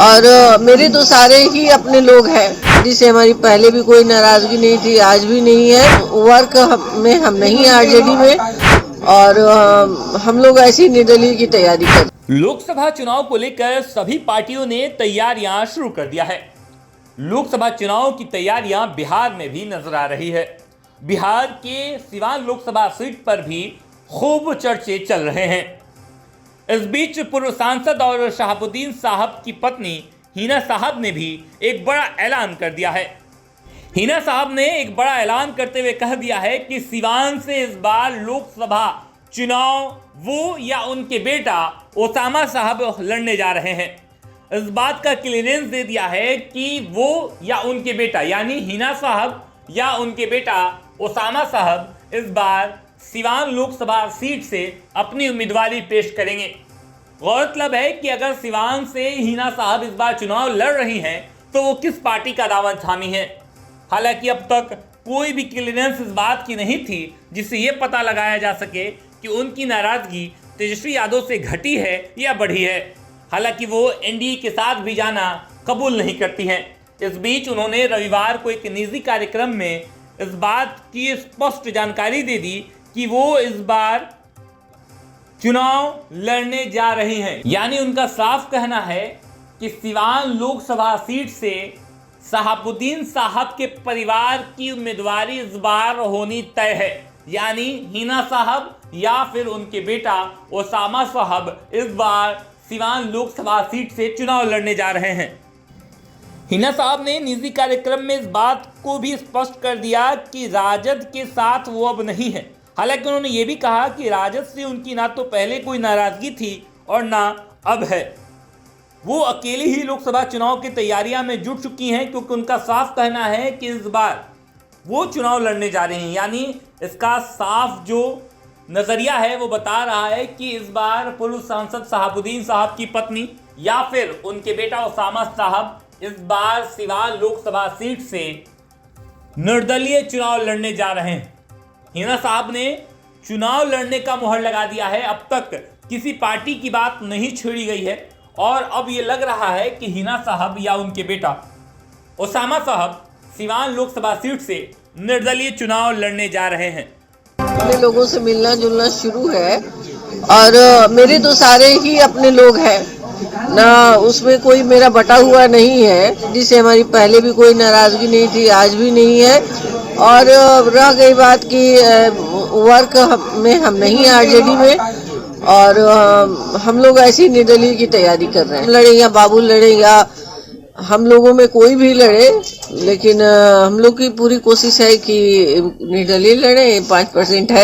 और मेरे तो सारे ही अपने लोग हैं, जिससे हमारी पहले भी कोई नाराजगी नहीं थी, आज भी नहीं है। वर्क में हम नहीं हैं आरजेडी में, और हम लोग ऐसी निर्दलीय की तैयारी कर। लोकसभा चुनाव को लेकर सभी पार्टियों ने तैयारियां शुरू कर दिया है। लोकसभा चुनाव की तैयारियां बिहार में भी नजर आ रही है। बिहार के सिवान लोकसभा सीट पर भी खूब चर्चे चल रहे हैं। इस बीच पूर्व सांसद और शहाबुद्दीन साहब की पत्नी हिना साहब ने भी एक बड़ा ऐलान कर दिया है। हिना साहब ने एक बड़ा ऐलान करते हुए कह दिया है कि सिवान से इस बार लोकसभा चुनाव वो या उनके बेटा ओसामा साहब लड़ने जा रहे हैं। इस बात का क्लियरेंस दे दिया है कि वो या उनके बेटा यानी हिना साहब या उनके बेटा ओसामा साहब इस बार सिवान लोकसभा सीट से अपनी उम्मीदवारी पेश करेंगे। गौरतलब है कि अगर सिवान से हिना साहब इस बार चुनाव लड़ रही हैं तो वो किस पार्टी का दामन थामी है। हालांकि अब तक कोई भी क्लियरेंस इस बात की नहीं थी जिससे ये पता लगाया जा सके कि उनकी नाराजगी तेजस्वी यादव से घटी है या बढ़ी है। हालांकि वो एनडीए के साथ भी जाना कबूल नहीं करती हैं। इस बीच उन्होंने रविवार को एक निजी कार्यक्रम में इस बात की स्पष्ट जानकारी दे दी कि वो इस बार चुनाव लड़ने जा रही हैं। यानी उनका साफ कहना है कि सिवान लोकसभा सीट से शहाबुद्दीन साहब के परिवार की उम्मीदवारी इस बार होनी तय है। यानी हिना साहब या फिर उनके बेटा ओसामा साहब इस बार सिवान लोकसभा सीट से चुनाव लड़ने जा रहे हैं। हिना साहब ने निजी कार्यक्रम में इस बात को भी स्पष्ट कर दिया कि राजद के साथ वो अब नहीं है। हालांकि उन्होंने ये भी कहा कि राजद से उनकी ना तो पहले कोई नाराजगी थी और ना अब है। वो अकेली ही लोकसभा चुनाव की तैयारियां में जुट चुकी हैं, क्योंकि उनका साफ कहना है कि इस बार वो चुनाव लड़ने जा रहे हैं। यानी इसका साफ जो नजरिया है वो बता रहा है कि इस बार पूर्व सांसद शहाबुद्दीन साहब की पत्नी या फिर उनके बेटा ओसामा साहब इस बार सिवान लोकसभा सीट से निर्दलीय चुनाव लड़ने जा रहे हैं। हिना साहब ने चुनाव लड़ने का मुहर लगा दिया है। अब तक किसी पार्टी की बात नहीं छेड़ी गई है और अब ये लग रहा है कि हिना साहब या उनके बेटा ओसामा साहब सिवान लोकसभा सीट से निर्दलीय चुनाव लड़ने जा रहे हैं। अपने लोगों से मिलना जुलना शुरू है, और मेरे तो सारे ही अपने लोग हैं ना, उसमें कोई मेरा बटा हुआ नहीं है, जिससे हमारी पहले भी कोई नाराजगी नहीं थी, आज भी नहीं है। और रह गई बात कि वर्क में हम नहीं हैं आरजेडी में, और हम लोग ऐसी निर्दलीय की तैयारी कर रहे हैं। लड़े या बाबू लड़े या हम लोगों में कोई भी लड़े, लेकिन हम लोग की पूरी कोशिश है कि निर्दलीय लड़े। 5% है।